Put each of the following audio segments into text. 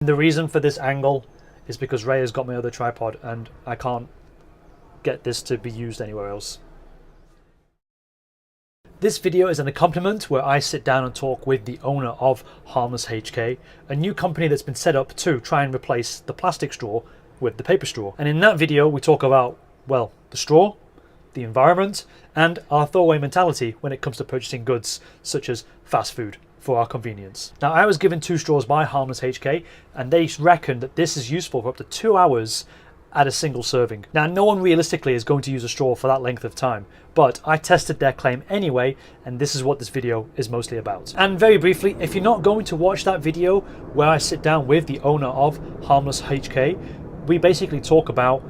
The reason for this angle is because Ray has got my other tripod and I can't get this to be used anywhere else. This video is an accompaniment where I sit down and talk with the owner of HarmlessHK, a new company that's been set up to try and replace the plastic straw with the paper straw. And in that video we talk about, well, the straw, the environment, and our throwaway mentality when it comes to purchasing goods such as fast food for our convenience. Now, I was given 2 straws by HarmlessHK and they reckon that this is useful for up to 2 hours at a single serving. Now, no one realistically is going to use a straw for that length of time, but I tested their claim anyway, and this is what this video is mostly about. And very briefly, if you're not going to watch that video where I sit down with the owner of HarmlessHK, we basically talk about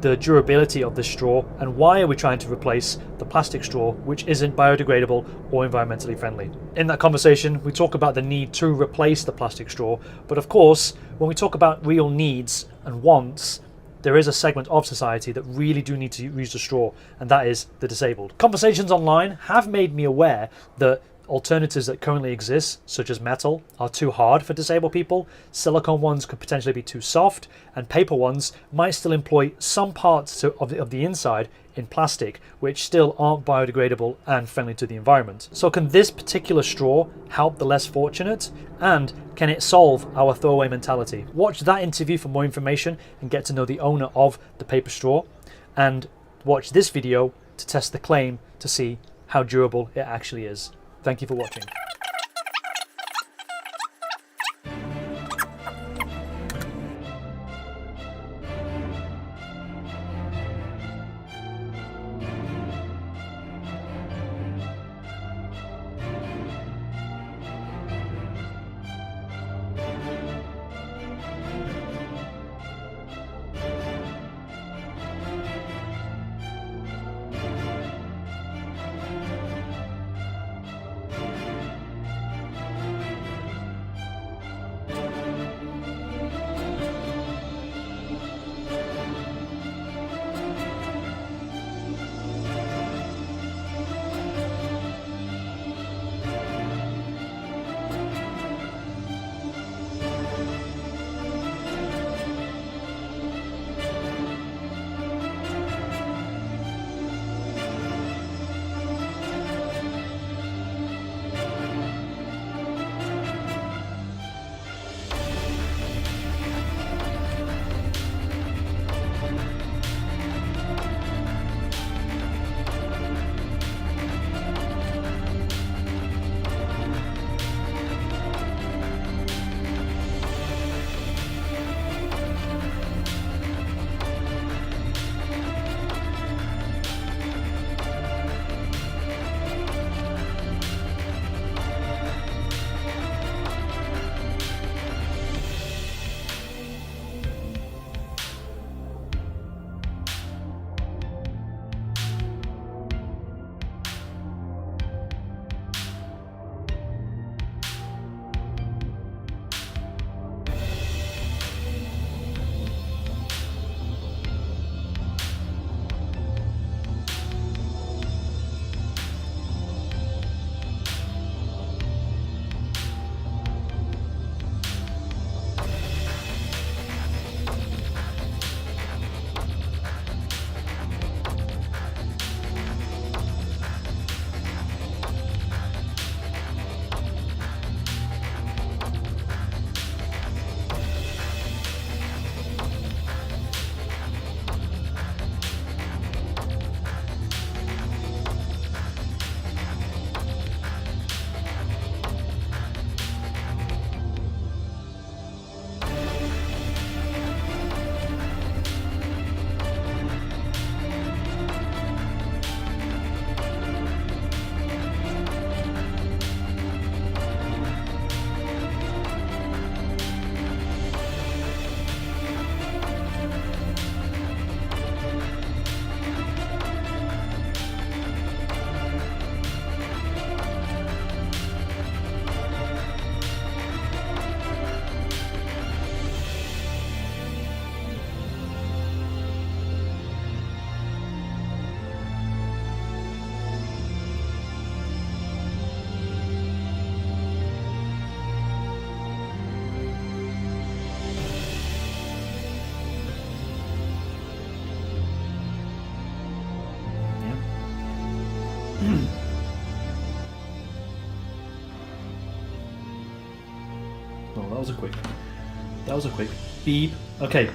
the durability of this straw and why are we trying to replace the plastic straw which isn't biodegradable or environmentally friendly. In that conversation we talk about the need to replace the plastic straw, but of course when we talk about real needs and wants, there is a segment of society that really do need to use the straw, and that is the disabled. Conversations online have made me aware that alternatives that currently exist, such as metal, are too hard for disabled people, silicone ones could potentially be too soft, and paper ones might still employ some parts of the inside in plastic, which still aren't biodegradable and friendly to the environment. So can this particular straw help the less fortunate? And can it solve our throwaway mentality? Watch that interview for more information and get to know the owner of the paper straw, and watch this video to test the claim to see how durable it actually is. Thank you for watching. was a quick. That was a quick beep. Okay,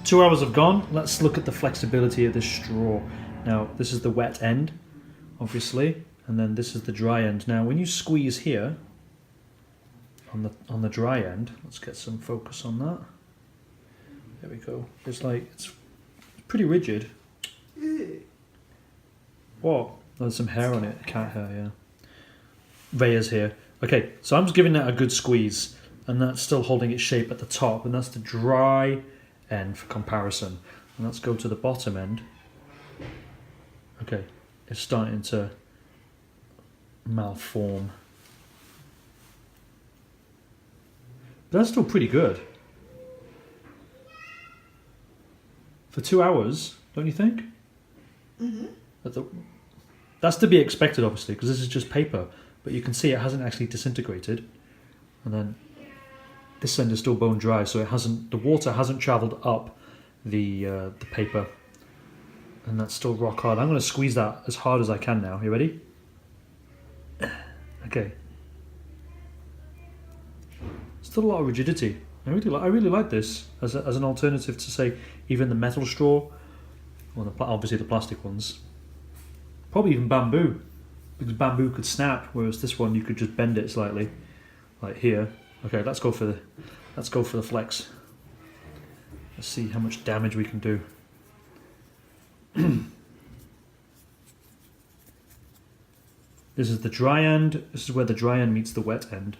2 hours have gone. Let's look at the flexibility of this straw. Now, this is the wet end, obviously, and then this is the dry end. Now, when you squeeze here on the dry end, let's get some focus on that. There we go. It's pretty rigid. What? There's some hair on it. Cat hair, yeah. Raya's here. Okay, so I'm just giving that a good squeeze, and that's still holding its shape at the top, and that's the dry end for comparison. And let's go to the bottom end. Okay, it's starting to malform. But that's still pretty good. For 2 hours, don't you think? Mm-hmm. That's to be expected, obviously, because this is just paper. But you can see it hasn't actually disintegrated. And then this end is still bone dry, so the water hasn't travelled up the paper. And that's still rock hard. I'm going to squeeze that as hard as I can now. You ready? Okay. Still a lot of rigidity. I really like this as an alternative to, say, even the metal straw, or obviously the plastic ones. Probably even bamboo, because bamboo could snap, whereas this one you could just bend it slightly, like here. Okay, let's go for the flex. Let's see how much damage we can do. This is the dry end. This is where the dry end meets the wet end.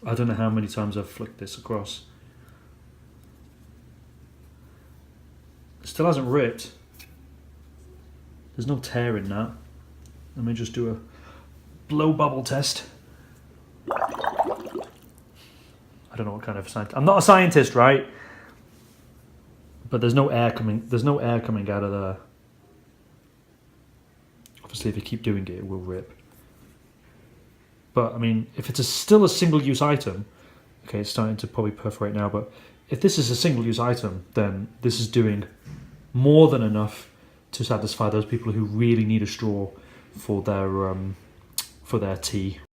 I don't know how many times I've flicked this across. It still hasn't ripped. There's no tear in that. Let me just do a blow bubble test. I don't know what kind of scientist. I'm not a scientist, right? But there's no air coming. There's no air coming out of there. Obviously, if you keep doing it, it will rip. But I mean, if it's still a single-use item, okay, it's starting to probably perforate now. But if this is a single-use item, then this is doing more than enough to satisfy those people who really need a straw for their tea.